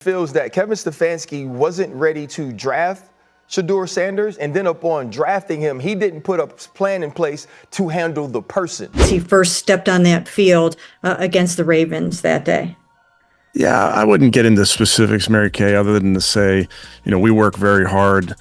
Feels that Kevin Stefanski wasn't ready to draft Shedeur Sanders, and then upon drafting him, he didn't put a plan in place to handle the person. He first stepped on that field against the Ravens that day. Yeah, I wouldn't get into specifics, Mary Kay, other than to say, we work very hard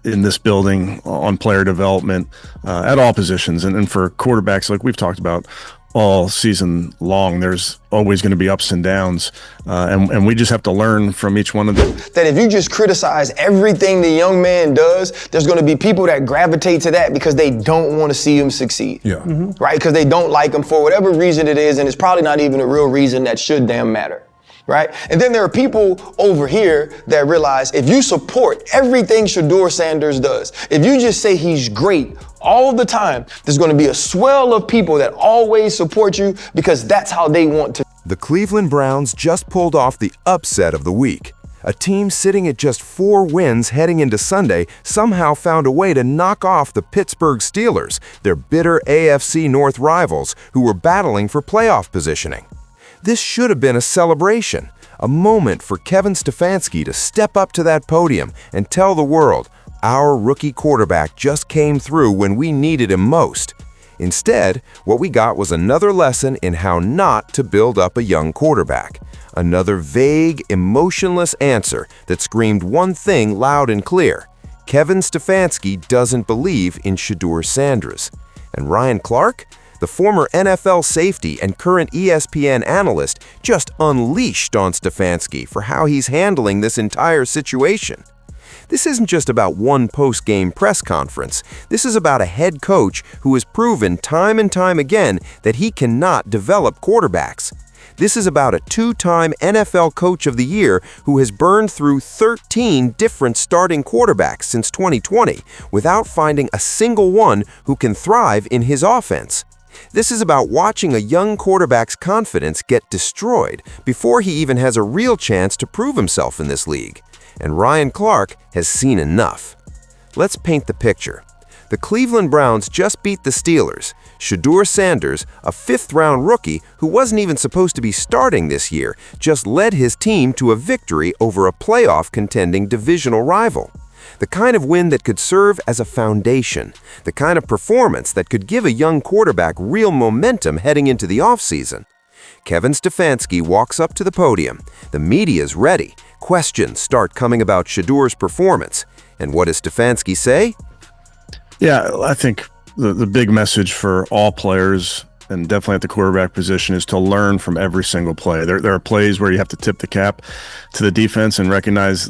in this building on player development at all positions. And for quarterbacks, like we've talked about all season long, there's always going to be ups and downs. And we just have to learn from each one of them. That if you just criticize everything the young man does, there's going to be people that gravitate to that because they don't want to see him succeed. Yeah. Right? Because they don't like him for whatever reason it is, and it's probably not even a real reason that should damn matter. Right? And then there are people over here that realize if you support everything Shedeur Sanders does, if you just say he's great all the time, there's going to be a swell of people that always support you because that's how they want to. The Cleveland Browns just pulled off the upset of the week. A team sitting at just 4 wins heading into Sunday somehow found a way to knock off the Pittsburgh Steelers, their bitter AFC North rivals who were battling for playoff positioning. This should have been a celebration, a moment for Kevin Stefanski to step up to that podium and tell the world, our rookie quarterback just came through when we needed him most. Instead, what we got was another lesson in how not to build up a young quarterback. Another vague, emotionless answer that screamed one thing loud and clear. Kevin Stefanski doesn't believe in Shedeur Sanders. And Ryan Clark? The former NFL safety and current ESPN analyst just unleashed on Stefanski for how he's handling this entire situation. This isn't just about one post-game press conference. This is about a head coach who has proven time and time again that he cannot develop quarterbacks. This is about a 2-time NFL Coach of the Year who has burned through 13 different starting quarterbacks since 2020 without finding a single one who can thrive in his offense. This is about watching a young quarterback's confidence get destroyed before he even has a real chance to prove himself in this league. And Ryan Clark has seen enough. Let's paint the picture. The Cleveland Browns just beat the Steelers. Shedeur Sanders, a 5th-round rookie who wasn't even supposed to be starting this year, just led his team to a victory over a playoff-contending divisional rival. The kind of win that could serve as a foundation, the kind of performance that could give a young quarterback real momentum heading into the offseason. Kevin Stefanski walks up to the podium. The media's ready. Questions start coming about Shedeur's performance. And what does Stefanski say? Yeah, I think the big message for all players, and definitely at the quarterback position, is to learn from every single play. There are plays where you have to tip the cap to the defense and recognize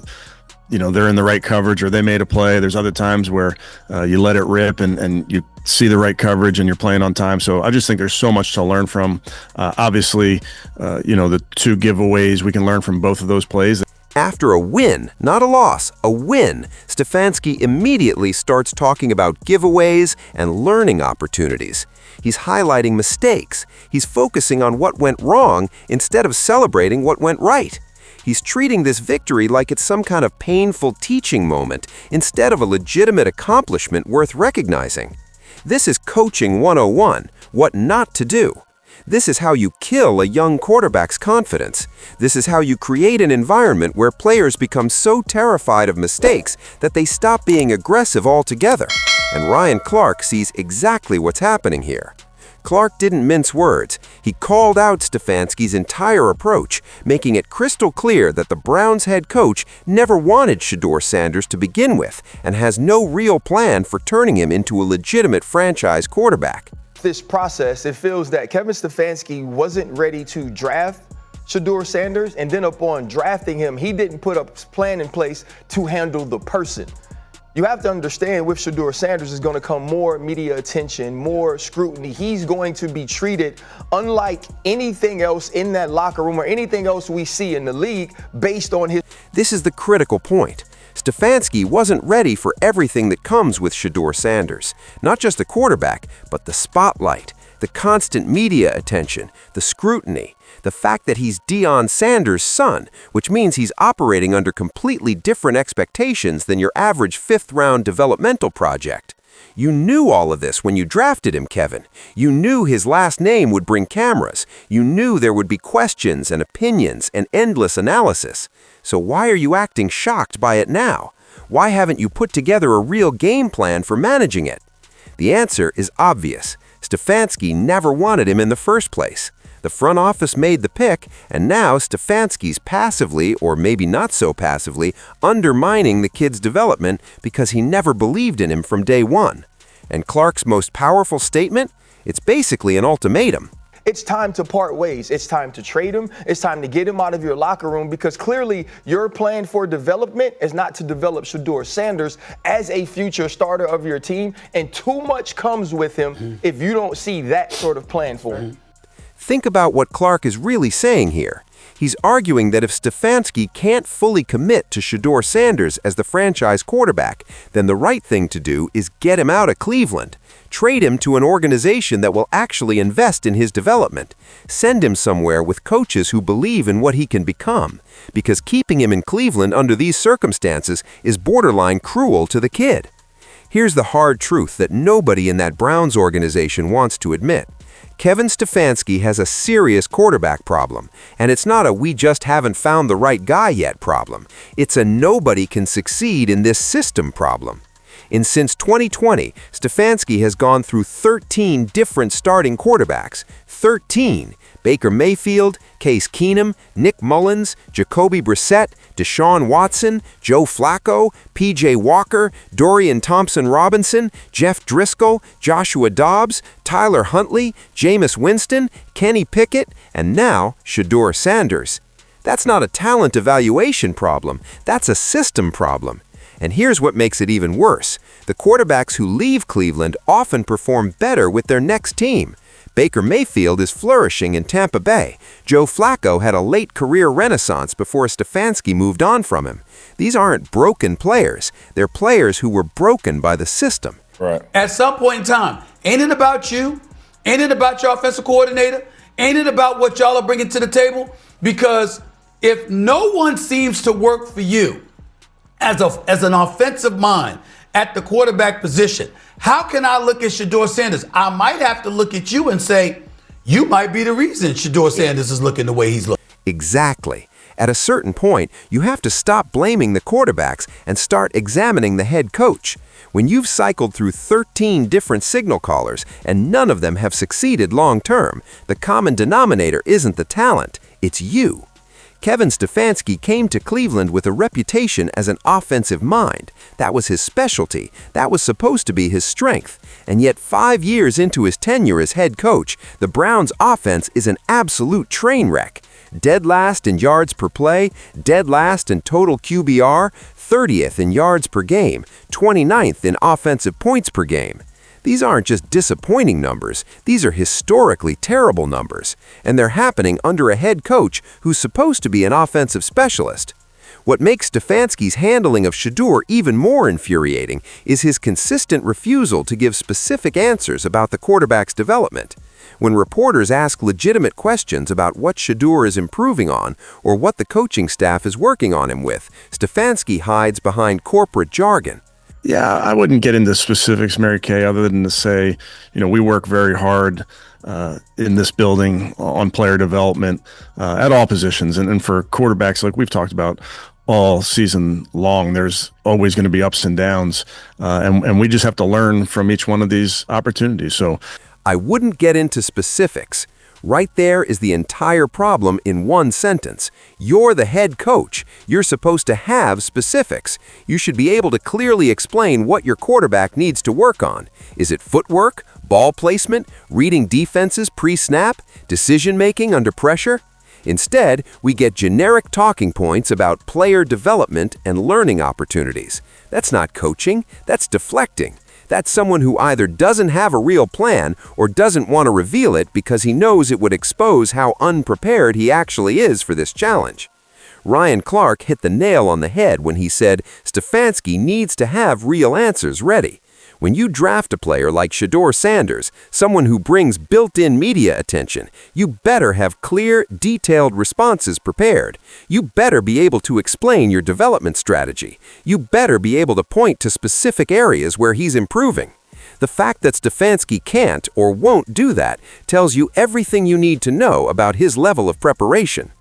they're in the right coverage or they made a play. There's other times where you let it rip and you see the right coverage and you're playing on time. So I just think there's so much to learn from. Obviously, the 2 giveaways, we can learn from both of those plays. After a win, not a loss, a win, Stefanski immediately starts talking about giveaways and learning opportunities. He's highlighting mistakes. He's focusing on what went wrong instead of celebrating what went right. He's treating this victory like it's some kind of painful teaching moment instead of a legitimate accomplishment worth recognizing. This is coaching 101, what not to do. This is how you kill a young quarterback's confidence. This is how you create an environment where players become so terrified of mistakes that they stop being aggressive altogether. And Ryan Clark sees exactly what's happening here. Clark didn't mince words. He called out Stefanski's entire approach, making it crystal clear that the Browns head coach never wanted Shedeur Sanders to begin with and has no real plan for turning him into a legitimate franchise quarterback. This process, it feels that Kevin Stefanski wasn't ready to draft Shedeur Sanders, and then upon drafting him, he didn't put a plan in place to handle the person. You have to understand with Shedeur Sanders is going to come more media attention, more scrutiny. He's going to be treated unlike anything else in that locker room or anything else we see in the league based on his. This is the critical point. Stefanski wasn't ready for everything that comes with Shedeur Sanders. Not just the quarterback, but the spotlight, the constant media attention, the scrutiny, the fact that he's Deion Sanders' son, which means he's operating under completely different expectations than your average 5th-round developmental project. You knew all of this when you drafted him, Kevin. You knew his last name would bring cameras. You knew there would be questions and opinions and endless analysis. So why are you acting shocked by it now? Why haven't you put together a real game plan for managing it? The answer is obvious. Stefanski never wanted him in the first place. The front office made the pick, and now Stefanski's passively, or maybe not so passively, undermining the kid's development because he never believed in him from day one. And Clark's most powerful statement? It's basically an ultimatum. It's time to part ways. It's time to trade him. It's time to get him out of your locker room because clearly your plan for development is not to develop Shedeur Sanders as a future starter of your team, and too much comes with him if you don't see that sort of plan for him. Think about what Clark is really saying here. He's arguing that if Stefanski can't fully commit to Shedeur Sanders as the franchise quarterback, then the right thing to do is get him out of Cleveland. Trade him to an organization that will actually invest in his development. Send him somewhere with coaches who believe in what he can become. Because keeping him in Cleveland under these circumstances is borderline cruel to the kid. Here's the hard truth that nobody in that Browns organization wants to admit. Kevin Stefanski has a serious quarterback problem, and it's not a "we just haven't found the right guy yet" problem. It's a "nobody can succeed in this system" problem. And since 2020, Stefanski has gone through 13 different starting quarterbacks. 13. Baker Mayfield, Case Keenum, Nick Mullins, Jacoby Brissett, Deshaun Watson, Joe Flacco, P.J. Walker, Dorian Thompson-Robinson, Jeff Driscoll, Joshua Dobbs, Tyler Huntley, Jameis Winston, Kenny Pickett, and now Shedeur Sanders. That's not a talent evaluation problem. That's a system problem. And here's what makes it even worse. The quarterbacks who leave Cleveland often perform better with their next team. Baker Mayfield is flourishing in Tampa Bay. Joe Flacco had a late career renaissance before Stefanski moved on from him. These aren't broken players. They're players who were broken by the system. Right. At some point in time, ain't it about you? Ain't it about your offensive coordinator? Ain't it about what y'all are bringing to the table? Because if no one seems to work for you as an offensive mind at the quarterback position, how can I look at Shedeur Sanders? I might have to look at you and say, you might be the reason Shedeur Sanders is looking the way he's looking. Exactly. At a certain point, you have to stop blaming the quarterbacks and start examining the head coach. When you've cycled through 13 different signal callers and none of them have succeeded long term, the common denominator isn't the talent, it's you. Kevin Stefanski came to Cleveland with a reputation as an offensive mind. That was his specialty. That was supposed to be his strength. And yet 5 years into his tenure as head coach, the Browns' offense is an absolute train wreck. Dead last in yards per play, dead last in total QBR, 30th in yards per game, 29th in offensive points per game. These aren't just disappointing numbers, these are historically terrible numbers, and they're happening under a head coach who's supposed to be an offensive specialist. What makes Stefanski's handling of Shedeur even more infuriating is his consistent refusal to give specific answers about the quarterback's development. When reporters ask legitimate questions about what Shedeur is improving on or what the coaching staff is working on him with, Stefanski hides behind corporate jargon. Yeah, I wouldn't get into specifics, Mary Kay, other than to say, we work very hard in this building on player development at all positions. And for quarterbacks, like we've talked about all season long, there's always going to be ups and downs. And we just have to learn from each one of these opportunities. So I wouldn't get into specifics. Right there is the entire problem in one sentence. You're the head coach. You're supposed to have specifics. You should be able to clearly explain what your quarterback needs to work on. Is it footwork, ball placement, reading defenses pre-snap, decision-making under pressure? Instead, we get generic talking points about player development and learning opportunities. That's not coaching, that's deflecting. That's someone who either doesn't have a real plan or doesn't want to reveal it because he knows it would expose how unprepared he actually is for this challenge. Ryan Clark hit the nail on the head when he said Stefanski needs to have real answers ready. When you draft a player like Shedeur Sanders, someone who brings built-in media attention, you better have clear, detailed responses prepared. You better be able to explain your development strategy. You better be able to point to specific areas where he's improving. The fact that Stefanski can't or won't do that tells you everything you need to know about his level of preparation.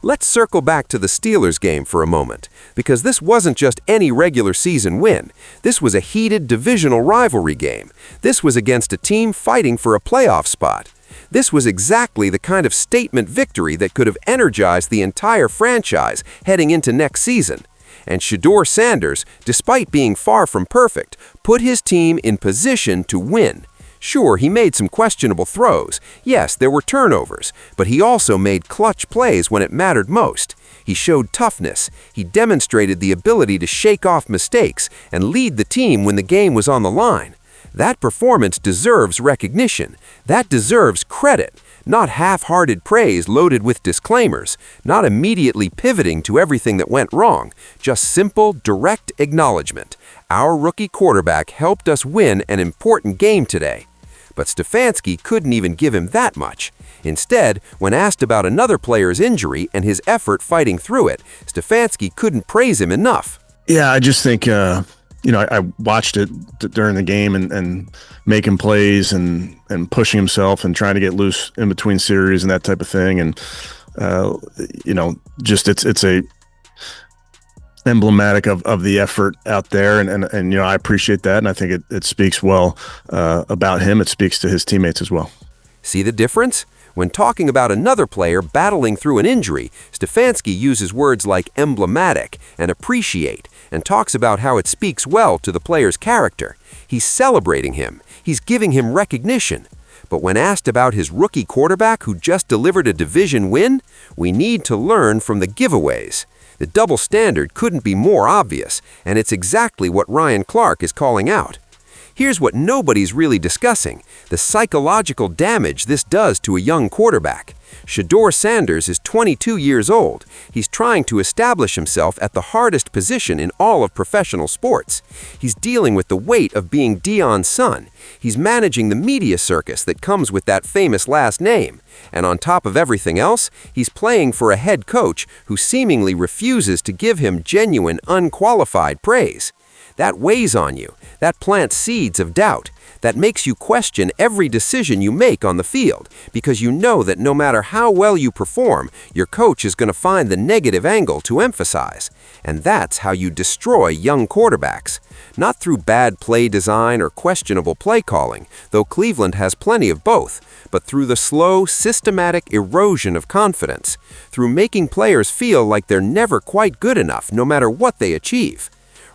Let's circle back to the Steelers game for a moment, because this wasn't just any regular season win. This was a heated divisional rivalry game. This was against a team fighting for a playoff spot. This was exactly the kind of statement victory that could have energized the entire franchise heading into next season. And Shedeur Sanders, despite being far from perfect, put his team in position to win. Sure, he made some questionable throws. Yes, there were turnovers, but he also made clutch plays when it mattered most. He showed toughness. He demonstrated the ability to shake off mistakes and lead the team when the game was on the line. That performance deserves recognition. That deserves credit, not half-hearted praise loaded with disclaimers, not immediately pivoting to everything that went wrong, just simple, direct acknowledgement. Our rookie quarterback helped us win an important game today. But Stefanski couldn't even give him that much. Instead, when asked about another player's injury and his effort fighting through it, Stefanski couldn't praise him enough. Yeah, I just think, I watched it during the game and making plays and pushing himself and trying to get loose in between series and that type of thing. And, it's a emblematic of the effort out there. And I appreciate that. And I think it speaks well about him. It speaks to his teammates as well. See the difference? When talking about another player battling through an injury, Stefanski uses words like emblematic and appreciate and talks about how it speaks well to the player's character. He's celebrating him. He's giving him recognition. But when asked about his rookie quarterback who just delivered a division win, we need to learn from the giveaways. The double standard couldn't be more obvious, and it's exactly what Ryan Clark is calling out. Here's what nobody's really discussing: the psychological damage this does to a young quarterback. Shedeur Sanders is 22 years old. He's trying to establish himself at the hardest position in all of professional sports. He's dealing with the weight of being Deion's son. He's managing the media circus that comes with that famous last name. And on top of everything else, he's playing for a head coach who seemingly refuses to give him genuine, unqualified praise. That weighs on you. That plants seeds of doubt. That makes you question every decision you make on the field, because you know that no matter how well you perform, your coach is going to find the negative angle to emphasize. And that's how you destroy young quarterbacks. Not through bad play design or questionable play calling, though Cleveland has plenty of both, but through the slow, systematic erosion of confidence, through making players feel like they're never quite good enough no matter what they achieve.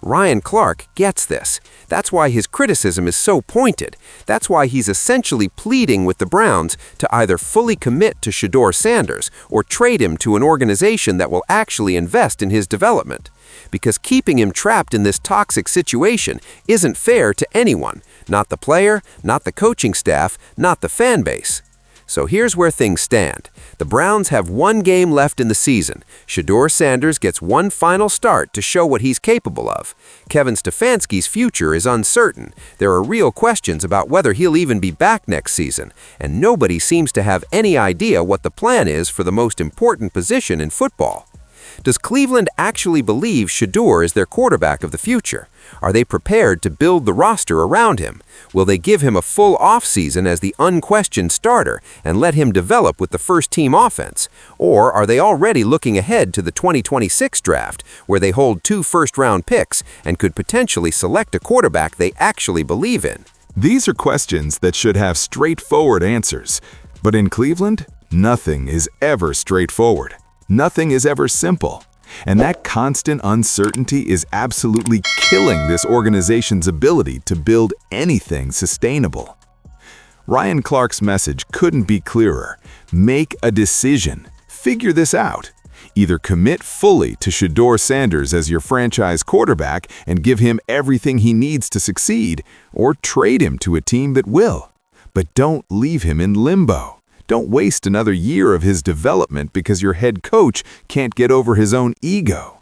Ryan Clark gets this. That's why his criticism is so pointed. That's why he's essentially pleading with the Browns to either fully commit to Shedeur Sanders or trade him to an organization that will actually invest in his development. Because keeping him trapped in this toxic situation isn't fair to anyone. Not the player, not the coaching staff, not the fan base. So here's where things stand. The Browns have one game left in the season. Shedeur Sanders gets one final start to show what he's capable of. Kevin Stefanski's future is uncertain. There are real questions about whether he'll even be back next season, and nobody seems to have any idea what the plan is for the most important position in football. Does Cleveland actually believe Shedeur is their quarterback of the future? Are they prepared to build the roster around him? Will they give him a full offseason as the unquestioned starter and let him develop with the first-team offense? Or are they already looking ahead to the 2026 draft, where they hold 2 first-round picks and could potentially select a quarterback they actually believe in? These are questions that should have straightforward answers. But in Cleveland, nothing is ever straightforward. Nothing is ever simple. And that constant uncertainty is absolutely killing this organization's ability to build anything sustainable. Ryan Clark's message couldn't be clearer. Make a decision. Figure this out. Either commit fully to Shedeur Sanders as your franchise quarterback and give him everything he needs to succeed, or trade him to a team that will. But don't leave him in limbo. Don't waste another year of his development because your head coach can't get over his own ego.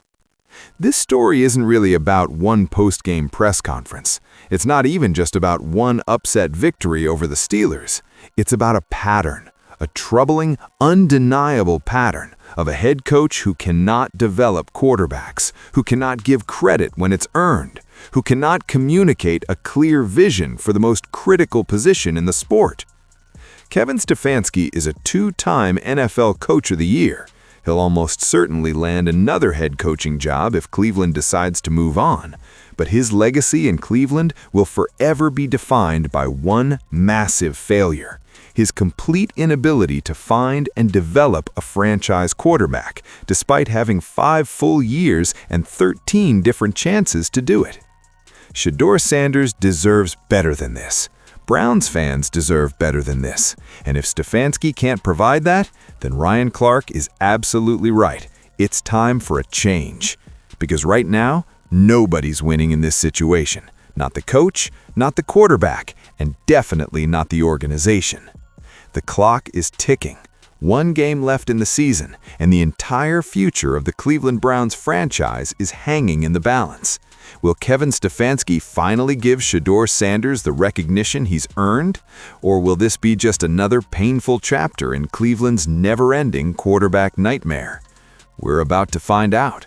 This story isn't really about one post-game press conference. It's not even just about one upset victory over the Steelers. It's about a pattern, a troubling, undeniable pattern of a head coach who cannot develop quarterbacks, who cannot give credit when it's earned, who cannot communicate a clear vision for the most critical position in the sport. Kevin Stefanski is a two-time NFL Coach of the Year. He'll almost certainly land another head coaching job if Cleveland decides to move on, but his legacy in Cleveland will forever be defined by one massive failure: his complete inability to find and develop a franchise quarterback, despite having 5 full years and 13 different chances to do it. Shedeur Sanders deserves better than this. Browns fans deserve better than this. And if Stefanski can't provide that, then Ryan Clark is absolutely right. It's time for a change. Because right now, nobody's winning in this situation. Not the coach, not the quarterback, and definitely not the organization. The clock is ticking. 1 game left in the season, and the entire future of the Cleveland Browns franchise is hanging in the balance. Will Kevin Stefanski finally give Shedeur Sanders the recognition he's earned? Or will this be just another painful chapter in Cleveland's never-ending quarterback nightmare? We're about to find out.